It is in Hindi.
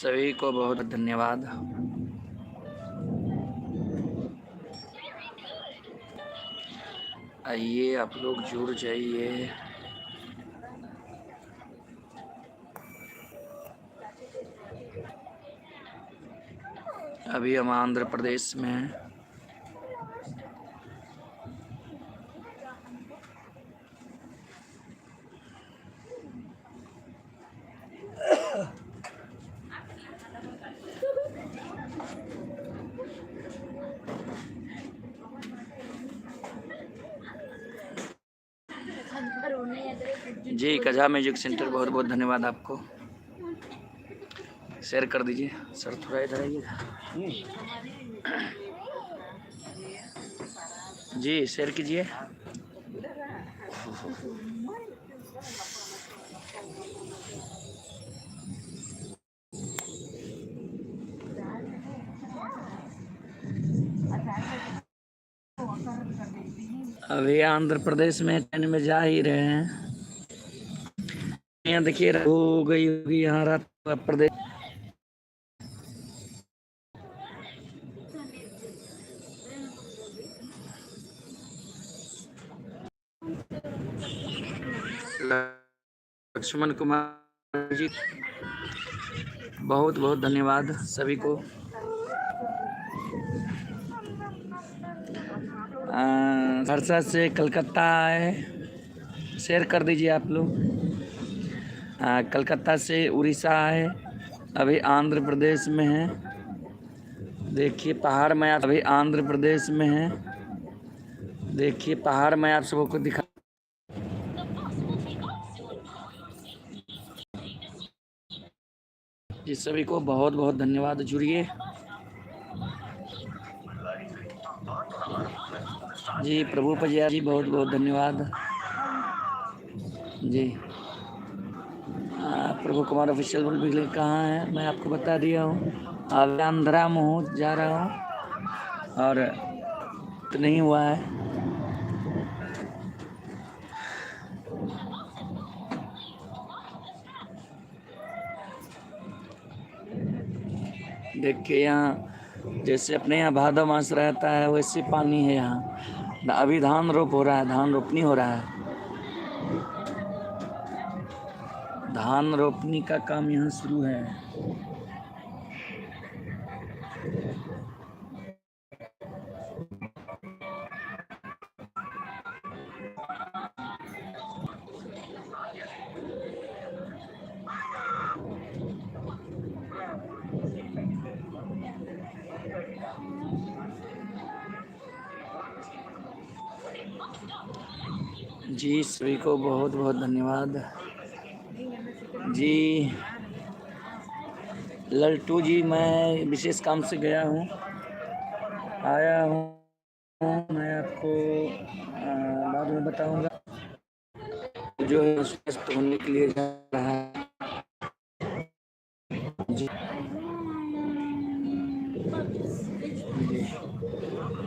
सभी को बहुत धन्यवाद। आइए आप लोग जुड़ जाइए। अभी हम आंध्र प्रदेश में हैं। जी कझा म्यूजिक सेंटर बहुत बहुत धन्यवाद आपको। शेयर कर दीजिए सर, थोड़ा इधर आइएगा जी, शेयर कीजिए। अभी आंध्र प्रदेश में ट्रेन में जा ही रहे हैं। यहाँ देखिए हो गई होगी यहाँ रात प्रदेश। लक्ष्मण कुमार जी बहुत बहुत धन्यवाद सभी को। सहरसा से कलकत्ता आए, शेयर कर दीजिए आप लोग। कलकत्ता से उड़ीसा आए, अभी आंध्र प्रदेश में है। देखिए पहाड़ में, आप अभी आंध्र प्रदेश में है। देखिए पहाड़ में आप सबको दिखा। जी सभी को बहुत बहुत धन्यवाद, जुड़िए। जी प्रभु पजिया जी बहुत बहुत धन्यवाद जी। प्रभु कुमार ऑफिशियल बिजली कहाँ है, मैं आपको बता दिया हूँ। अब आंध्रा में हूँ, जा रहा हूँ और तो नहीं हुआ है। देखिए यहाँ जैसे अपने यहाँ भादो मास रहता है वैसे पानी है यहाँ। अभी धान रोप हो रहा है, धान रोपनी हो रहा है। धान रोपनी का काम यहाँ शुरू है। जी सभी को बहुत बहुत धन्यवाद जी। लल्टू जी मैं विशेष काम से गया हूँ, आया हूँ, मैं आपको बाद में बताऊंगा। जो है स्वस्थ होने के लिए जा रहा है।